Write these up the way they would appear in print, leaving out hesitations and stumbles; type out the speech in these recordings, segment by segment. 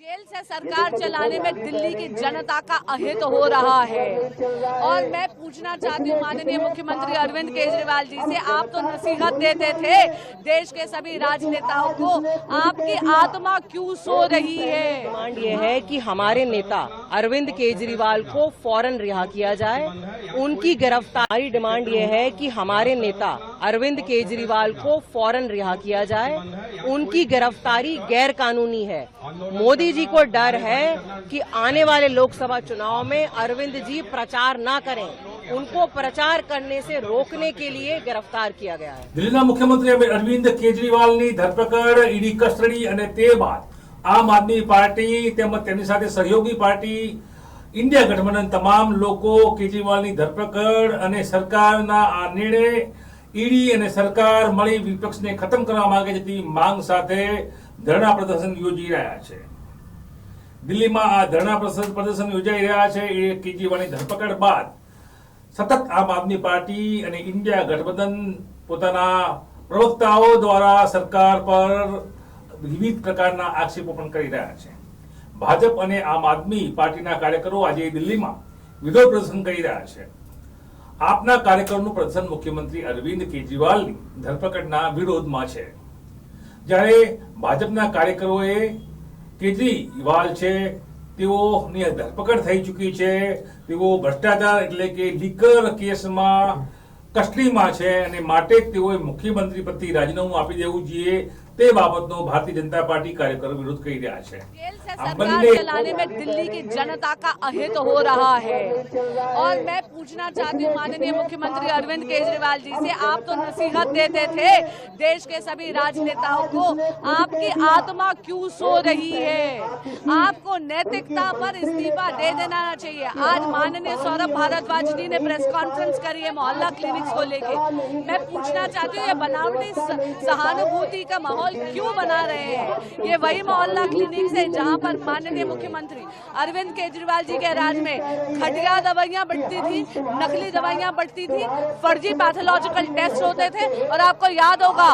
Jail से सरकार चलाने में दिल्ली की जनता का अहित हो रहा है और मैं पूछना चाहती हूँ माननीय मुख्यमंत्री अरविंद केजरीवाल जी से, आप तो नसीहत देते थे देश के सभी राजनेताओं को, आपकी आत्मा क्यों सो रही है? डिमांड ये है कि हमारे नेता अरविंद केजरीवाल को फौरन रिहा किया जाए। उनकी गिरफ्तारी डिमांड ये है कि हमारे नेता अरविंद केजरीवाल को फौरन रिहा किया जाए। उनकी गिरफ्तारी गैर कानूनी है। मोदी जी को डर है कि आने वाले लोकसभा चुनाव में अरविंद जी प्रचार ना करें, उनको प्रचार करने से रोकने के लिए गिरफ्तार किया गया है। दिल्लीના મુખ્યમંત્રી અરવિંદ કેજરીવાલની ધરપકડ, ઈડી કસ્ટડી અને તે બાદ આમ આદમી પાર્ટી તેમજ તેની સાથે સહયોગી પાર્ટી ઇન્ડિયા ગઠબંધન તમામ લોકો કેજરીવાલની ધરપકડ અને સરકારના આ નિર્ણય ઈડી અને સરકાર મળી વિપક્ષને ખતમ કરવા માંગે છે તેવી માંગ સાથે ધરણા પ્રદર્શન યોજી રહ્યા છે। દિલ્હીમાં આ ધરણા પ્રદર્શન યોજાઈ રહ્યા છે એ કેજરીવાલની ધરપકડ બાદ સતત આમ આદમી પાર્ટી અને ઇન્ડિયા ગઠબંધન પોતાના પ્રવક્તાઓ દ્વારા સરકાર પર વિવિધ પ્રકારના આક્ષેપો પણ કરી રહ્યા છે। ભાજપ અને આમ આદમી પાર્ટીના કાર્યકરો આજે દિલ્હીમાં વિરોધ પ્રદર્શન કરી રહ્યા છે। આપના કાર્યકરોનું પ્રદર્શન મુખ્યમંત્રી અરવિંદ કેજરીવાલની ધરપકડના વિરોધમાં છે, જ્યારે ભાજપના કાર્યકરોએ કેજરીવાલ છે તેઓની ધરપકડ થઈ ચૂકી છે, તેઓ ભ્રષ્ટાચાર એટલે કે લીકર કેસમાં કસ્ટડીમાં છે અને માટે તેઓએ મુખ્યમંત્રી પદથી રાજીનામું આપી દેવું જોઈએ તે બાબતનો ભારતીય जनता पार्टी કાર્યકરો વિરોધ કરી રહ્યા છે। जेल से सरकार चलाने में दिल्ली की जनता का अहित हो रहा है और मैं पूछना चाहती हूँ माननीय मुख्यमंत्री अरविंद केजरीवाल जी से, आप तो नसीहत देते थे देश के सभी राजनेताओं को, आपकी आत्मा क्यों सो रही है? आपको नैतिकता पर इस्तीफा दे देना चाहिए। आज माननीय सौरभ भारद्वाज जी ने प्रेस कॉन्फ्रेंस करी है मोहल्ला क्लिनिक्स को लेके। मैं पूछना चाहती हूँ ये बनावटी सहानुभूति का माहौल क्यों बना रहे हैं? ये वही मोहल्ला क्लिनिक्स है जहां पर माननीय मुख्यमंत्री अरविंद केजरीवाल जी के राज में घटिया दवाइयां बढ़ती थी, नकली दवाइयां बढ़ती थी, फर्जी पैथोलॉजिकल टेस्ट होते थे और आपको याद होगा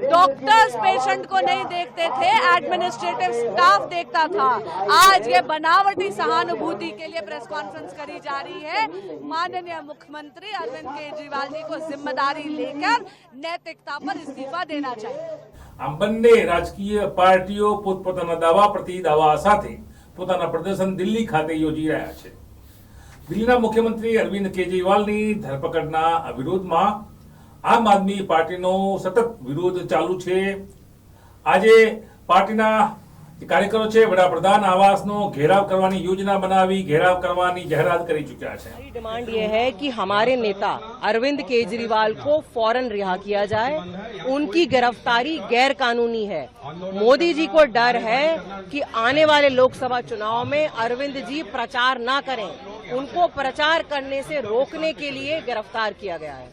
डॉक्टर्स पेशेंट को नहीं देखते थे, एडमिनिस्ट्रेटिव स्टाफ देखता था। आज ये बनावटी सहानुभूति के लिए प्रेस कॉन्फ्रेंस करी जा रही है। माननीय मुख्यमंत्री अरविंद केजरीवाल जी को जिम्मेदारी लेकर नैतिकता पर इस्तीफा देना चाहिए। આમ બંને રાજકીય પાર્ટીઓ પોતપોતાના દાવા પ્રતિ દાવા સાથે પોતાના પ્રદર્શન દિલ્હી ખાતે યોજી રહ્યા છે। દિલ્હીના મુખ્યમંત્રી અરવિંદ કેજરીવાલની ધરપકડના વિરોધમાં આમ આદમી પાર્ટીનો સતત વિરોધ ચાલુ છે। આજે પાર્ટીના કાર્યકરો છે વડાપ્રધાન આવાસનો घेराव કરવાની યોજના બનાવી घेराव કરવાની જાહેરાત કરી ચૂક્યા છે। डिमांड ये है कि हमारे नेता अरविंद केजरीवाल को फौरन रिहा किया जाए। उनकी गिरफ्तारी गैर कानूनी है। मोदी जी को डर है कि आने वाले लोकसभा चुनाव में अरविंद जी प्रचार ना करें, उनको प्रचार करने से रोकने के लिए गिरफ्तार किया गया है।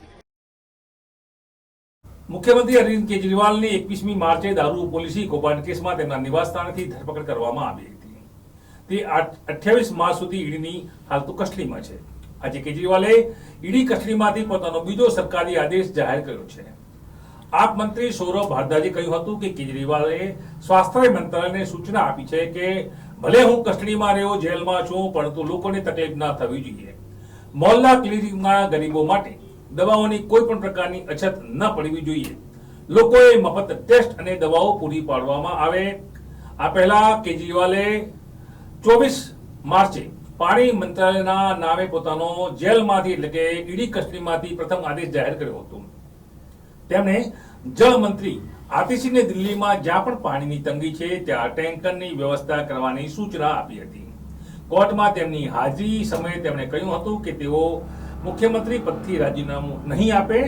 મુખ્યમંત્રી અરવિંદ કેજરીવાલની 21મી માર્ચે દારૂ પોલિસી કૌભાંડ કેસમાં તેમના નિવાસસ્થાનેથી ધરપકડ કરવામાં આવી હતી। તે 28 માર્ચ સુધી ઈડીની હાલ તો કસ્ટડીમાં છે। આજે કેજરીવાલે ઈડી કસ્ટડીમાંથી પોતાનો બીજો સરકારી આદેશ જાહેર કર્યો છે। આપ મંત્રી સૌરભ ભારદ્વાજે કહ્યું હતું કે કેજરીવાલે સ્વાસ્થ્ય મંત્રાલયને સૂચના આપી છે કે ભલે હું કસ્ટડીમાં રહ્યો, જેલમાં છું, પરંતુ લોકોને તકલીફ ના થવી જોઈએ। મોહલ્લા ક્લિનિકના ગરીબો માટે દવાઓની કોઈ પણ પ્રકારની અછત ન પડવી જોઈએ। લોકોએ મફત ટેસ્ટ અને દવાઓ પૂરી પાડવામાં આવે। આ પહેલા કેજરીવાલે 24 માર્ચે પાણી મંત્રાલયના નામે પોતાનો જેલમાંથી એટલે કે ઈડી કસ્ટડીમાંથી પ્રથમ આદેશ જાહેર કર્યો હતો। તેમણે જળ મંત્રી આતિશીને દિલ્હીમાં જ્યાં પણ પાણીની તંગી છે ત્યાં ટેન્કરની વ્યવસ્થા કરવાની સૂચના આપી હતી। કોર્ટમાં તેમની હાજરી સમયે તેમણે કહ્યું હતું કે તેઓ મુખ્યમંત્રી પદથી રાજીનામું નહીં આપે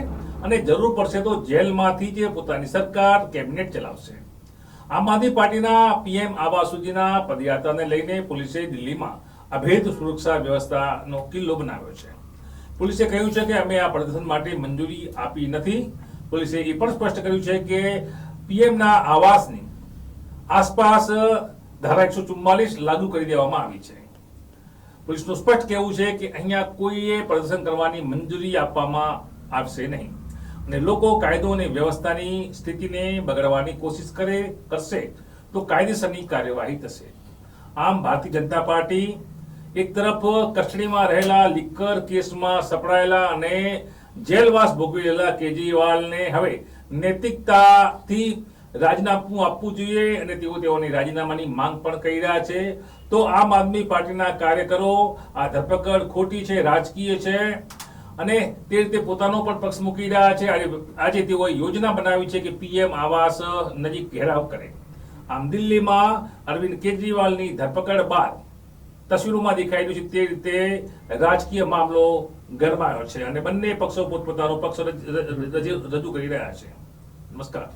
અને જરૂર પડશે તો જેલમાંથી જ પોતાની સરકાર કેબિનેટ ચલાવશે। આમ આદમી પાર્ટીના પીએમ આવાસ સુધીના પદયાત્રાને લઈને પોલીસે દિલ્હીમાં અભેદ સુરક્ષા વ્યવસ્થાનો કિલ્લો બનાવ્યો છે। પોલીસે કહ્યું છે કે અમે આ પ્રદર્શન માટે મંજૂરી આપી નથી। પોલીસે એ પણ સ્પષ્ટ કર્યું છે કે પીએમના આવાસની આસપાસ ધારા 144 લાગુ કરી દેવામાં આવી છે। પોલીસનું સ્પષ્ટ કહેવું છે કે અહીંયા કોઈએ પ્રદર્શન કરવાની મંજૂરી આપવામાં આવશે નહીં અને લોકો કાયદો અને વ્યવસ્થાની સ્થિતિને બગાડવાની કોશિશ કરશે તો કાયદેસરની કાર્યવાહી થશે। આમ ભારતીય જનતા પાર્ટી એક તરફ કસ્ટડીમાં રહેલા લિકર કેસમાં સપડાયેલા અને જેલવાસ ભોગવી રહેલા કેજરીવાલને હવે નૈતિકતાથી રાજીનામું આપવું જોઈએ અને તેઓની રાજીનામાની માંગ પણ કરી રહ્યા છે. તો આમ આદમી પાર્ટીના કાર્યકરો આ ધરપકડ ખોટી છે, રાજકીય છે અને તે રીતે પોતાનો પણ પક્ષ મૂકી રહ્યા છે. આજે તેઓએ યોજના બનાવી છે કે પીએમ આવાસ નજીક ઘેરાવ કરે. આમ દિલ્હીમાં અરવિંદ કેજરીવાલની ધરપકડ બાદ તસવીરોમાં દેખાઈ રહ્યું છે તે રીતે રાજકીય મામલો ગરમાયો છે અને બંને પક્ષો પોતપોતાનો પક્ષ રજૂ કરી રહ્યા છે. નમસ્કાર.